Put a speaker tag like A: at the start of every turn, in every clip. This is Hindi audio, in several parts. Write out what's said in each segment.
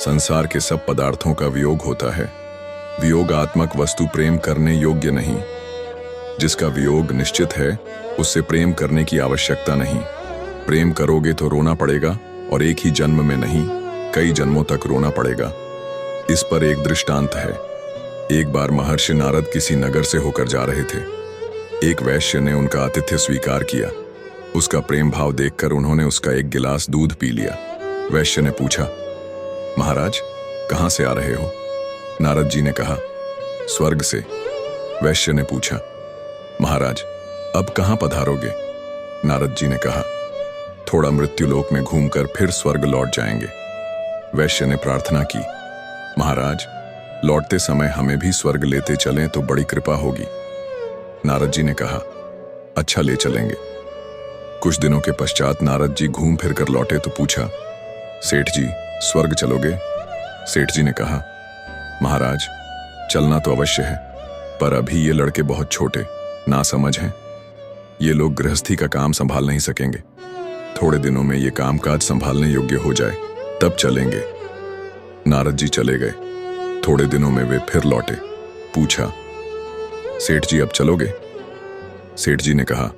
A: संसार के सब पदार्थों का वियोग होता है। वियोगात्मक वस्तु प्रेम करने योग्य नहीं। जिसका वियोग निश्चित है उससे प्रेम करने की आवश्यकता नहीं। प्रेम करोगे तो रोना पड़ेगा, और एक ही जन्म में नहीं, कई जन्मों तक रोना पड़ेगा। इस पर एक दृष्टांत है। एक बार महर्षि नारद किसी नगर से होकर जा रहे थे। एक वैश्य ने उनका आतिथ्य स्वीकार किया। उसका प्रेम भाव देखकर उन्होंने उसका एक गिलास दूध पी लिया। वैश्य ने पूछा, महाराज कहाँ से आ रहे हो? नारद जी ने कहा, स्वर्ग से। वैश्य ने पूछा, महाराज अब कहाँ पधारोगे? नारद जी ने कहा, थोड़ा मृत्युलोक में घूमकर फिर स्वर्ग लौट जाएंगे। वैश्य ने प्रार्थना की, महाराज लौटते समय हमें भी स्वर्ग लेते चलें तो बड़ी कृपा होगी। नारद जी ने कहा, अच्छा ले चलेंगे। कुछ दिनों के पश्चात नारद जी घूम फिर कर लौटे तो पूछा, सेठ जी स्वर्ग चलोगे? सेठ जी ने कहा, महाराज चलना तो अवश्य है, पर अभी ये लड़के बहुत छोटे नासमझ हैं। ये लोग गृहस्थी का काम संभाल नहीं सकेंगे। थोड़े दिनों में ये कामकाज संभालने योग्य हो जाए तब चलेंगे। नारद जी चले गए। थोड़े दिनों में वे फिर लौटे। पूछा, सेठ जी अब चलोगे? सेठ जी ने कहा,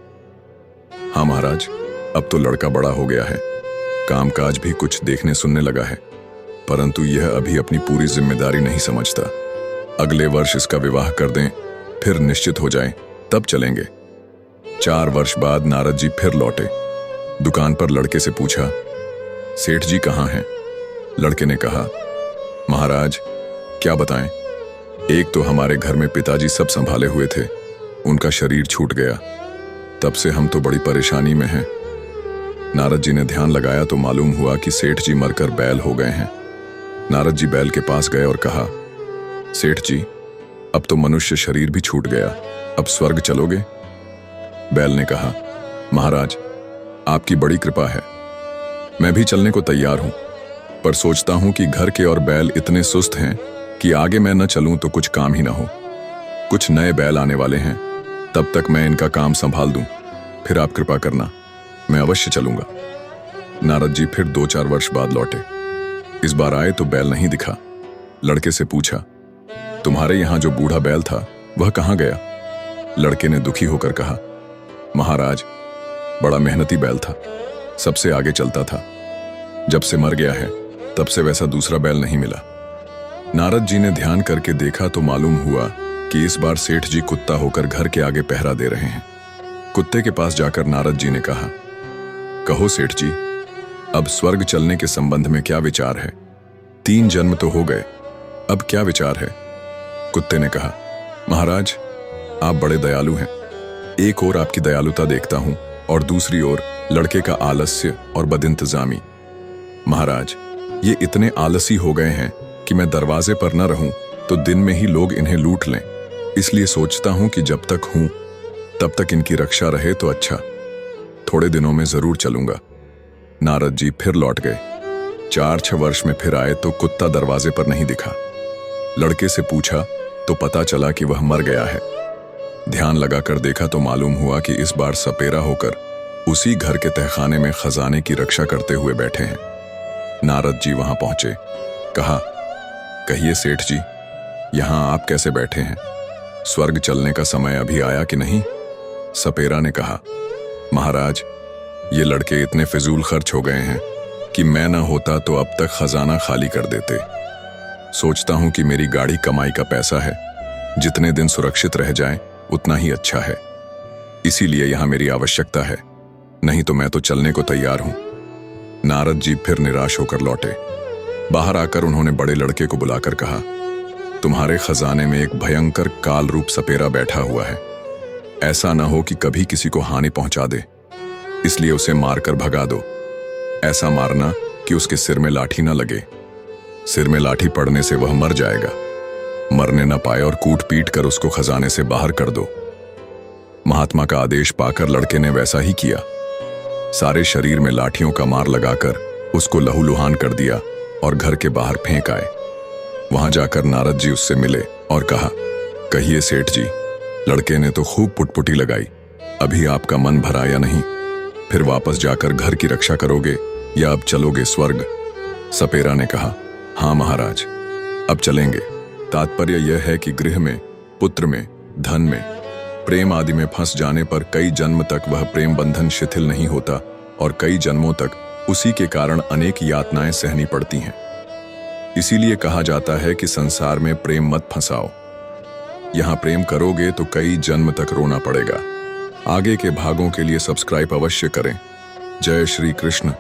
A: हाँ महाराज, अब तो लड़का बड़ा हो गया है, कामकाज भी कुछ देखने सुनने लगा है, परंतु यह अभी अपनी पूरी जिम्मेदारी नहीं समझता। अगले वर्ष इसका विवाह कर दें, फिर निश्चित हो जाए तब चलेंगे। 4 वर्ष बाद नारद जी फिर लौटे। दुकान पर लड़के से पूछा, सेठ जी कहाँ हैं? लड़के ने कहा, महाराज क्या बताएं, एक तो हमारे घर में पिताजी सब संभाले हुए थे, उनका शरीर छूट गया, तब से हम तो बड़ी परेशानी में हैं। नारद जी ने ध्यान लगाया तो मालूम हुआ कि सेठ जी मरकर बैल हो गए हैं। नारद जी बैल के पास गए और कहा, सेठ जी अब तो मनुष्य शरीर भी छूट गया, अब स्वर्ग चलोगे? बैल ने कहा, महाराज आपकी बड़ी कृपा है, मैं भी चलने को तैयार हूं, पर सोचता हूं कि घर के और बैल इतने सुस्त हैं कि आगे मैं न चलूं तो कुछ काम ही ना हो। कुछ नए बैल आने वाले हैं, तब तक मैं इनका काम संभाल दूं, फिर आप कृपा करना, मैं अवश्य चलूंगा। नारद जी फिर 2-4 वर्ष बाद लौटे। इस बार आए तो बैल नहीं दिखा। लड़के से पूछा, तुम्हारे यहां जो बूढ़ा बैल था वह कहां गया? लड़के ने दुखी होकर कहा, महाराज बड़ा मेहनती बैल था, सबसे आगे चलता था, जब से मर गया है तब से वैसा दूसरा बैल नहीं मिला। नारद जी ने ध्यान करके देखा तो मालूम हुआ कि इस बार सेठ जी कुत्ता होकर घर के आगे पहरा दे रहे हैं। कुत्ते के पास जाकर नारद जी ने कहा, कहो सेठ जी, अब स्वर्ग चलने के संबंध में क्या विचार है? 3 जन्म तो हो गए, अब क्या विचार है? कुत्ते ने कहा, महाराज आप बड़े दयालु हैं, एक ओर आपकी दयालुता देखता हूं और दूसरी ओर लड़के का आलस्य और बदइंतजामी। महाराज ये इतने आलसी हो गए हैं कि मैं दरवाजे पर न रहूं तो दिन में ही लोग इन्हें लूट लें, इसलिए सोचता हूं कि जब तक हूं तब तक इनकी रक्षा रहे तो अच्छा। थोड़े दिनों में जरूर चलूंगा। नारद जी फिर लौट गए। 4-6 वर्ष में फिर आए तो कुत्ता दरवाजे पर नहीं दिखा। लड़के से पूछा तो पता चला कि वह मर गया है। ध्यान लगाकर देखा तो मालूम हुआ कि इस बार सपेरा होकर उसी घर के तहखाने में खजाने की रक्षा करते हुए बैठे हैं। नारद जी वहां पहुंचे। कहा, कहिए सेठ जी, यहां आप कैसे बैठे हैं? स्वर्ग चलने का समय अभी आया कि नहीं? सपेरा ने कहा, महाराज ये लड़के इतने फिजूल खर्च हो गए हैं कि मैं न होता तो अब तक खजाना खाली कर देते। सोचता हूं कि मेरी गाढ़ी कमाई का पैसा है, जितने दिन सुरक्षित रह जाए उतना ही अच्छा है, इसीलिए यहां मेरी आवश्यकता है, नहीं तो मैं तो चलने को तैयार हूं। नारद जी फिर निराश होकर लौटे। बाहर आकर उन्होंने बड़े लड़के को बुलाकर कहा, तुम्हारे खजाने में एक भयंकर काल रूप सपेरा बैठा हुआ है, ऐसा ना हो कि कभी किसी को हानि पहुंचा दे, इसलिए उसे मारकर भगा दो। ऐसा मारना कि उसके सिर में लाठी ना लगे, सिर में लाठी पड़ने से वह मर जाएगा, मरने ना पाए और कूट पीट कर उसको खजाने से बाहर कर दो। महात्मा का आदेश पाकर लड़के ने वैसा ही किया। सारे शरीर में लाठियों का मार लगाकर उसको लहूलुहान कर दिया और घर के बाहर फेंक आए। वहां जाकर नारद जी उससे मिले और कहा, कहिए सेठ जी, लड़के ने तो खूब पुटपुटी लगाई, अभी आपका मन भरा या नहीं? फिर वापस जाकर घर की रक्षा करोगे या अब चलोगे स्वर्ग? सपेरा ने कहा, हाँ महाराज, अब चलेंगे। तात्पर्य यह है कि गृह में, पुत्र में, धन में, प्रेम आदि में फंस जाने पर कई जन्म तक वह प्रेम बंधन शिथिल नहीं होता और कई जन्मों तक उसी के कारण अनेक यातनाएं सहनी पड़ती हैं। इसीलिए कहा जाता है कि संसार में प्रेम मत फंसाओ। यहां प्रेम करोगे तो कई जन्म तक रोना पड़ेगा। आगे के भागों के लिए सब्सक्राइब अवश्य करें। जय श्री कृष्ण।